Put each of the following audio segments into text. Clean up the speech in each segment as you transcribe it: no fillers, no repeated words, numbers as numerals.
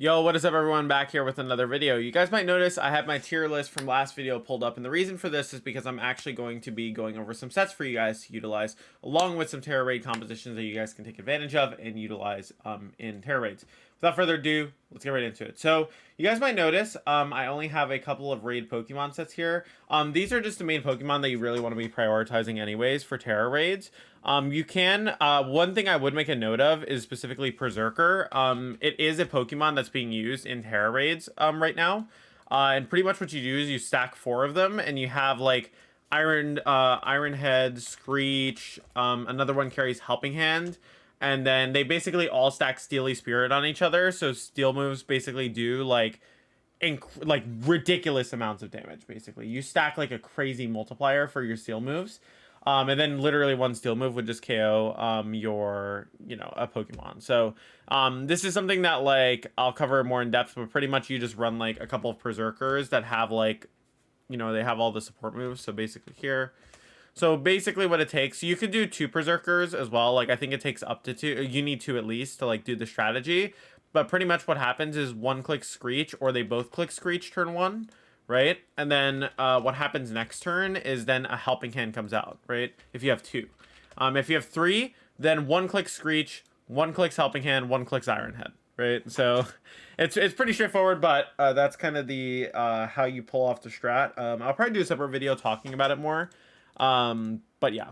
Yo, what is up everyone, back here with another video. You guys might notice I have my tier list from last video pulled up, and the reason for this is because I'm actually going to be going over some sets for you guys to utilize, along with some Tera raid compositions that you guys can take advantage of and utilize in Tera raids. Without further ado, let's get right into it. So, you guys might notice I only have a couple of raid Pokemon sets here. These are just the main Pokemon that you really want to be prioritizing anyways for Tera raids. You can, one thing I would make a note of is specifically Berserker. It is a Pokemon that's being used in Tera raids right now. And pretty much what you do is you stack 4 of them, and you have like Iron Head, Screech, another one carries Helping Hand, and then they basically all stack Steely Spirit on each other. So steel moves basically do like ridiculous amounts of damage. Basically, you stack like a crazy multiplier for your steel moves. And then literally one steel move would just KO a Pokemon. So this is something that like I'll cover more in depth, but pretty much you just run like a couple of Berserkers that have like, they have all the support moves. So basically here. So basically what it takes, you could do 2 Berserkers as well. Like I think it takes up to 2. You need 2 at least to like do the strategy. But pretty much what happens is one clicks Screech, or they both click Screech turn 1. Right? And then what happens next turn is then a Helping Hand comes out, right? If you have 2. If you have 3, then 1 clicks Screech, 1 clicks Helping Hand, 1 clicks Iron Head, right? So it's pretty straightforward, but that's kind of the how you pull off the strat. I'll probably do a separate video talking about it more. But yeah.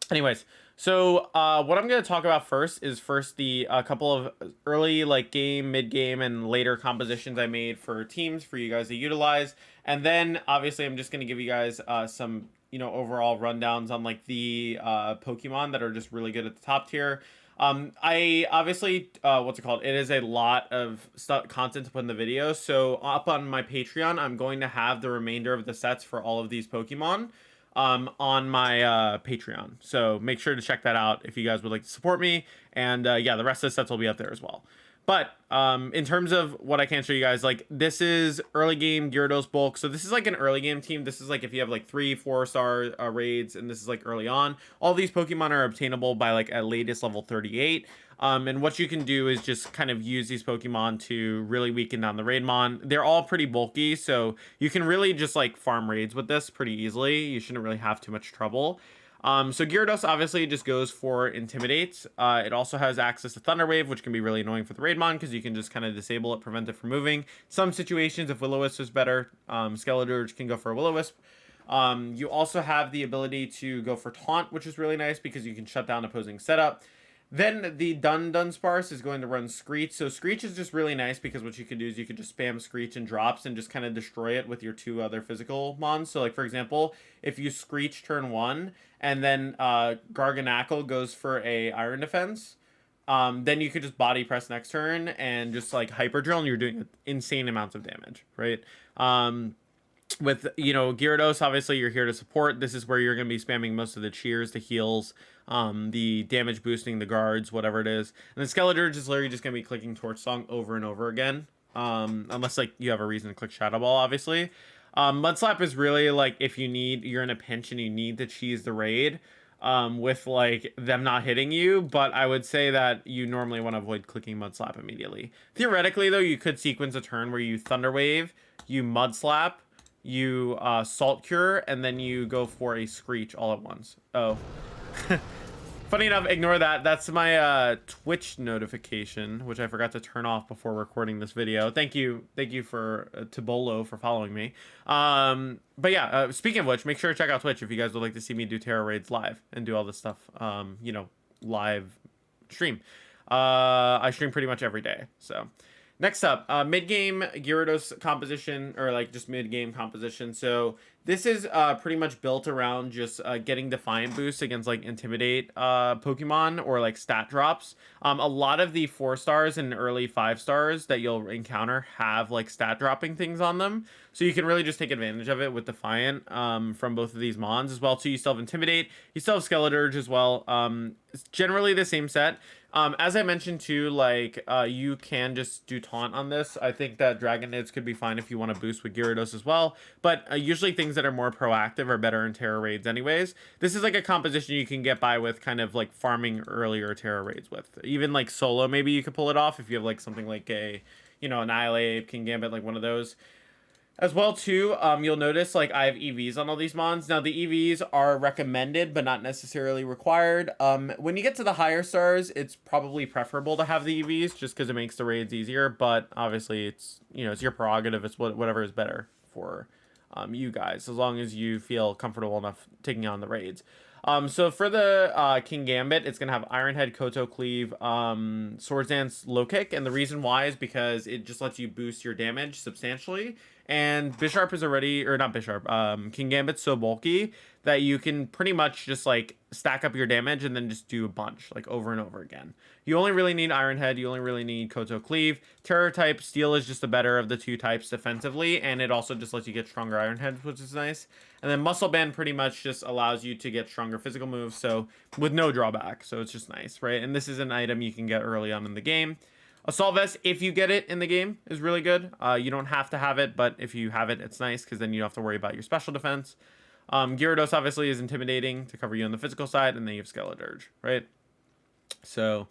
Anyways, so what I'm going to talk about first is the couple of early like game, mid game, and later compositions I made for teams for you guys to utilize, and then obviously I'm just going to give you guys some overall rundowns on like the Pokemon that are just really good at the top tier. I obviously it is a lot of content to put in the video, so up on my Patreon I'm going to have the remainder of the sets for all of these Pokemon on my Patreon. So make sure to check that out if you guys would like to support me. And yeah, the rest of the sets will be up there as well. But in terms of what I can show you guys, like this is early game Gyarados bulk. So this is like an early game team. This is like if you have like 3-4 star raids, and this is like early on. All these Pokemon are obtainable by like at latest level 38. And what you can do is just kind of use these Pokemon to really weaken down the Raidmon. They're all pretty bulky, so you can really just like farm raids with this pretty easily. You shouldn't really have too much trouble. So Gyarados obviously just goes for Intimidate. It also has access to Thunder Wave, which can be really annoying for the Raidmon because you can just kind of disable it, prevent it from moving. Some situations, if Will-O-Wisp is better, Skeletor can go for a Will-O-Wisp. You also have the ability to go for Taunt, which is really nice because you can shut down opposing setup. Then the Dunsparce is going to run Screech. So Screech is just really nice because what you can do is you can just spam Screech and drops and just kind of destroy it with your 2 other physical mons. So like for example, if you Screech turn 1 and then Garganacl goes for a Iron Defense, then you could just body press next turn and just like Hyper Drill, and you're doing insane amounts of damage, right? With Gyarados, obviously you're here to support. This is where you're going to be spamming most of the cheers, the heals, the damage boosting, the guards, whatever it is. And then Skeletor just literally just going to be clicking Torch Song over and over again, unless like you have a reason to click Shadow Ball, obviously. Mud Slap is really like if you're in a pinch and you need to cheese the raid with like them not hitting you, but I would say that you normally want to avoid clicking Mud Slap immediately. Theoretically though, you could sequence a turn where you Thunder Wave, you Mud Slap, you Salt Cure, and then you go for a Screech all at once. Oh. Funny enough, ignore that. That's my Twitch notification, which I forgot to turn off before recording this video. Thank you for Tibolo for following me. But yeah, speaking of which, make sure to check out Twitch if you guys would like to see me do Tera raids live and do all this stuff, live stream. I stream pretty much every day, so. Next up, mid-game Gyarados composition, or like just mid-game composition. So this is pretty much built around just getting Defiant boosts against like Intimidate Pokemon or like stat drops. A lot of the 4 stars and early 5 stars that you'll encounter have like stat dropping things on them. So you can really just take advantage of it with Defiant from both of these mons as well. So you still have Intimidate, you still have Skeletor as well. It's generally the same set. As I mentioned too, like you can just do Taunt on this. I think that Dragon Nids could be fine if you want to boost with Gyarados as well, but usually things that are more proactive are better in Tera raids anyways. This is like a composition you can get by with kind of like farming earlier Tera raids with. Even like solo, maybe you could pull it off if you have like something like a, you know, Annihilate, King Gambit, like one of those. As well too, you'll notice like I have EVs on all these mons. Now the EVs are recommended but not necessarily required. When you get to the higher stars, it's probably preferable to have the EVs just because it makes the raids easier. But obviously, it's, you know, it's your prerogative. It's whatever is better for you guys, as long as you feel comfortable enough taking on the raids. So for the King Gambit, it's gonna have Iron Head, Koto Cleave, Swords Dance, Low Kick, and the reason why is because it just lets you boost your damage substantially. And Bisharp is already, or not Bisharp, King Gambit's so bulky that you can pretty much just like stack up your damage and then just do a bunch, like over and over again. You only really need Iron Head, you only really need Koto Cleave. Terror type, Steel is just the better of the two types defensively, and it also just lets you get stronger Iron Head, which is nice. And then Muscle Band pretty much just allows you to get stronger physical moves, so with no drawback, so it's just nice, right? And this is an item you can get early on in the game. Assault Vest, if you get it in the game, is really good. You don't have to have it, but if you have it, it's nice because then you don't have to worry about your special defense. Gyarados obviously is intimidating to cover you on the physical side, and then you have Skeledirge, right? So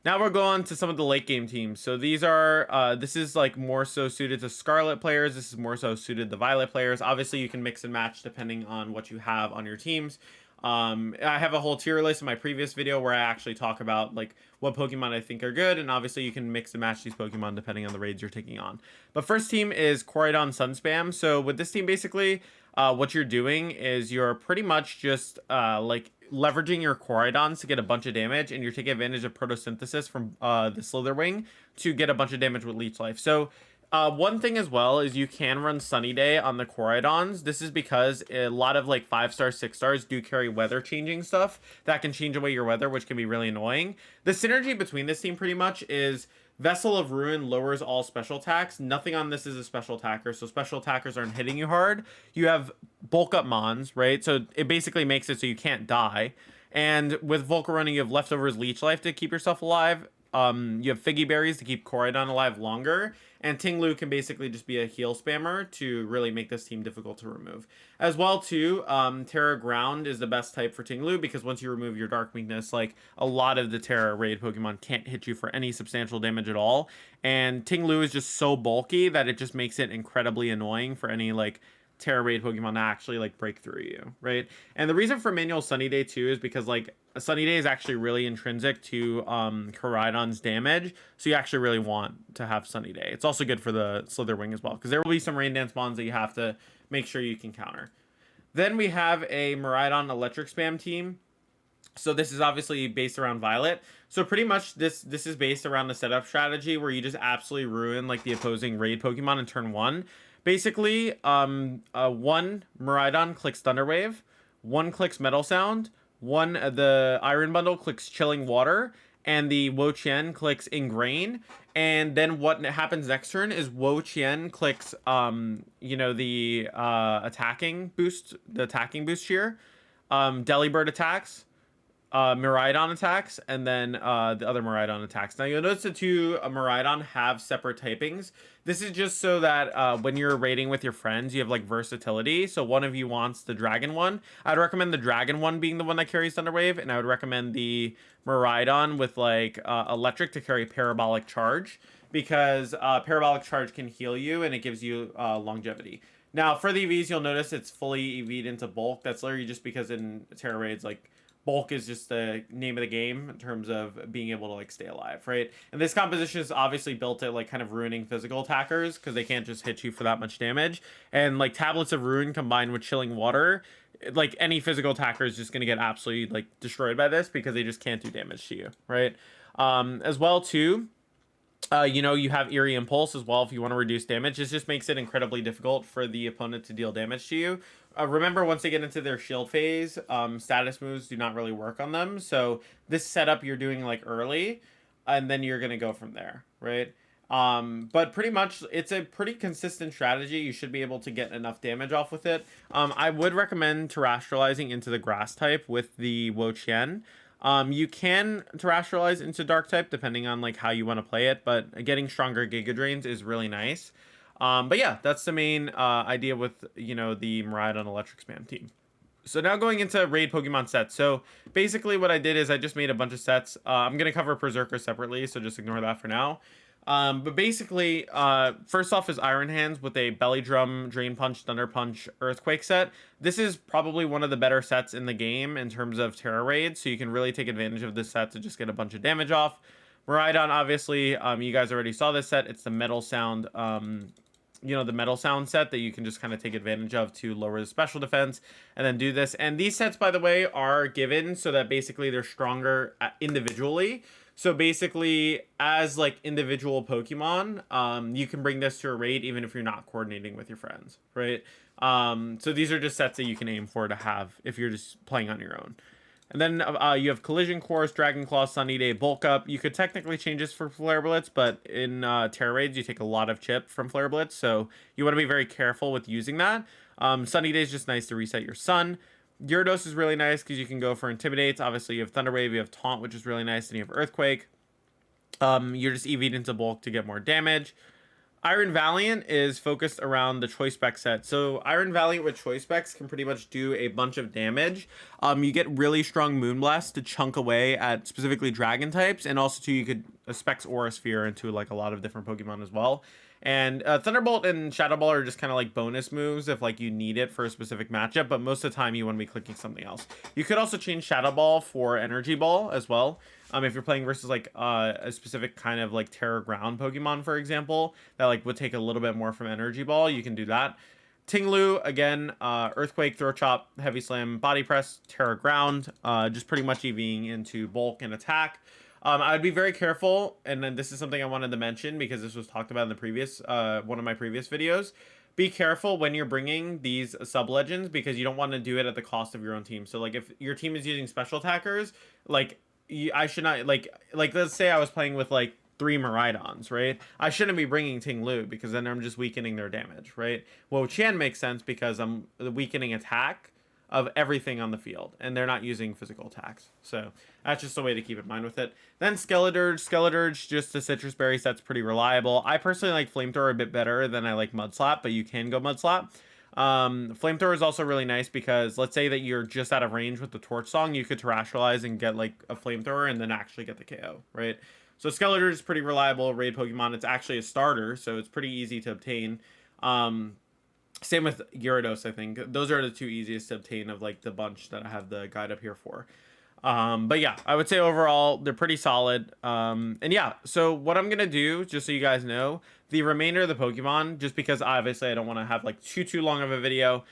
now we're going to some of the late game teams. So these are, this is like more so suited to Scarlet players. This is more so suited to Violet players. Obviously, you can mix and match depending on what you have on your teams. I have a whole tier list in my previous video where I actually talk about like what Pokemon I think are good, and obviously you can mix and match these Pokemon depending on the raids you're taking on. But first team is Koraidon Sun Spam. So with this team, basically, what you're doing is you're pretty much just like leveraging your Koraidons to get a bunch of damage, and you're taking advantage of photosynthesis from the Slitherwing to get a bunch of damage with Leech Life. So one thing as well is you can run Sunny Day on the Koraidons. This is because a lot of like 5-star, 6-stars do carry weather changing stuff that can change away your weather, which can be really annoying. The synergy between this team pretty much is Vessel of Ruin lowers all special attacks. Nothing on this is a special attacker, so special attackers aren't hitting you hard. You have bulk up mons, right? So it basically makes it so you can't die. And with Volcarona, you have leftovers Leech Life to keep yourself alive. You have Figgy Berries to keep Koraidon alive longer, and Tinglu can basically just be a heal spammer to really make this team difficult to remove. As well, too, Tera Ground is the best type for Tinglu because once you remove your Dark Weakness, like a lot of the Tera raid Pokemon can't hit you for any substantial damage at all, and Tinglu is just so bulky that it just makes it incredibly annoying for any like Tera raid Pokemon to actually like break through you, right? And the reason for manual Sunny Day too is because like a Sunny Day is actually really intrinsic to Koraidon's damage, so you actually really want to have Sunny Day. It's also good for the Slitherwing as well, because there will be some Rain Dance Mons that you have to make sure you can counter. Then we have a Miraidon Electric Spam team. So this is obviously based around Violet. So pretty much this is based around the setup strategy where you just absolutely ruin like the opposing raid Pokemon in turn 1. Basically, one Miraidon clicks Thunder Wave, one clicks Metal Sound, one the Iron Bundle clicks Chilling Water, and the Wo-Chien clicks Ingrain. And then what happens next turn is Wo-Chien clicks you know, the attacking boost here. Delibird attacks, Miraidon attacks, and then the other Miraidon attacks. Now you'll notice the two Miraidon have separate typings. This is just so that when you're raiding with your friends, you have like versatility. So one of you wants the Dragon one. I'd recommend the Dragon one being the one that carries Thunder Wave, and I would recommend the Miraidon with like Electric to carry Parabolic Charge, because Parabolic Charge can heal you and it gives you longevity. Now for the EVs, you'll notice it's fully EV'd into Bulk. That's literally just because in Tera raids, like Bulk is just the name of the game in terms of being able to like stay alive, right? And this composition is obviously built at like kind of ruining physical attackers because they can't just hit you for that much damage. And like Tablets of Ruin combined with Chilling Water, like any physical attacker is just going to get absolutely like destroyed by this because they just can't do damage to you, right? As well too, you know, you have Eerie Impulse as well if you want to reduce damage. This just makes it incredibly difficult for the opponent to deal damage to you. Remember, once they get into their shield phase, status moves do not really work on them. So this setup you're doing like early, and then you're going to go from there, right? But pretty much it's a pretty consistent strategy. You should be able to get enough damage off with it. I would recommend terrestrializing into the grass type with the Wo-Chien. You can terrestrialize into dark type depending on like how you want to play it, but getting stronger Giga Drains is really nice. But yeah, that's the main idea with, you know, the Miraidon Electric Spam team. So now going into raid Pokemon sets. So basically what I did is I just made a bunch of sets. I'm going to cover Berserker separately, so just ignore that for now. But basically, first off is Iron Hands with a Belly Drum, Drain Punch, Thunder Punch, Earthquake set. This is probably one of the better sets in the game in terms of Tera raids, so you can really take advantage of this set to just get a bunch of damage off. Miraidon, obviously, you guys already saw this set. It's the Metal Sound, the Metal Sound set that you can just kind of take advantage of to lower the special defense and then do this. And these sets, by the way, are given so that basically they're stronger individually. So basically, as like individual Pokemon, you can bring this to a raid even if you're not coordinating with your friends, right? So these are just sets that you can aim for to have if you're just playing on your own. And then you have Collision Course, Dragon Claw, Sunny Day, Bulk Up. You could technically change this for Flare Blitz, but in Terra Raids, you take a lot of chip from Flare Blitz, so you want to be very careful with using that. Sunny Day is just nice to reset your sun. Gyarados is really nice because you can go for Intimidates. Obviously, you have Thunder Wave, you have Taunt, which is really nice, and you have Earthquake. You're just EV'd into Bulk to get more damage. Iron Valiant is focused around the Choice Spec set. So Iron Valiant with Choice Specs can pretty much do a bunch of damage. You get really strong Moonblast to chunk away at specifically Dragon types, and also too you could Specs Aura Sphere into like a lot of different Pokemon as well. And Thunderbolt and Shadow Ball are just kind of like bonus moves if like you need it for a specific matchup, but most of the time you want to be clicking something else. You could also change Shadow Ball for Energy Ball as well. If you're playing versus like a specific kind of like Terra Ground Pokemon, for example, that like would take a little bit more from Energy Ball, you can do that. Tinglu, again, Earthquake, Throat Chop, Heavy Slam, Body Press, Terra Ground, just pretty much EVing into Bulk and Attack. I'd be very careful, and then this is something I wanted to mention because this was talked about in the previous one of my previous videos. Be careful when you're bringing these sub-legends because you don't want to do it at the cost of your own team. So, like, if your team is using special attackers, like, I should not, like let's say I was playing with, like, 3 Miraidons, right? I shouldn't be bringing Tinglu because then I'm just weakening their damage, right? Wo-Chien makes sense because I'm weakening attack of everything on the field, and they're not using physical attacks. So that's just a way to keep in mind with it. Then Skeledirge, just a Citrus Berry set's pretty reliable. I personally like Flamethrower a bit better than I like Mudslap, but you can go Mudslap. Flamethrower is also really nice because let's say that you're just out of range with the Torch Song, you could Terastallize and get like a Flamethrower and then actually get the KO, right? So Skeledirge is pretty reliable raid Pokemon. It's actually a starter, so it's pretty easy to obtain. Same with Gyarados, I think. Those are the 2 easiest to obtain of like the bunch that I have the guide up here for. But yeah, I would say overall they're pretty solid. And yeah, so what I'm gonna do, just so you guys know, the remainder of the Pokemon, just because obviously I don't want to have like too long of a video.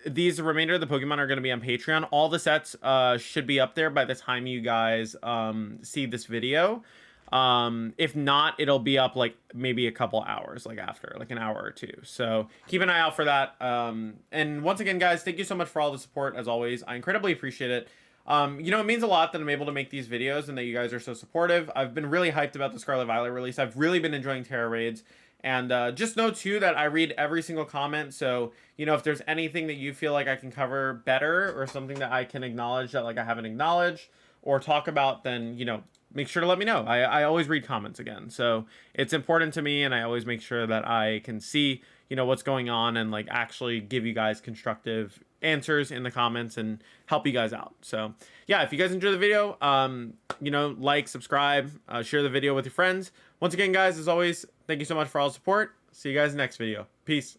These remainder of the Pokemon are gonna be on Patreon. All the sets should be up there by the time you guys see this video. If not, it'll be up like maybe a couple hours, like after like an hour or 2. So keep an eye out for that. And once again, guys, thank you so much for all the support as always. I incredibly appreciate it. It means a lot that I'm able to make these videos and that you guys are so supportive. I've been really hyped about the Scarlet Violet release. I've really been enjoying Terra Raids. And just know too that I read every single comment. So, if there's anything that you feel like I can cover better or something that I can acknowledge that like I haven't acknowledged or talk about, then, make sure to let me know. I always read comments again. So it's important to me, and I always make sure that I can see, what's going on and like actually give you guys constructive answers in the comments and help you guys out. So yeah, if you guys enjoy the video, like, subscribe, share the video with your friends. Once again, guys, as always, thank you so much for all the support. See you guys next video. Peace.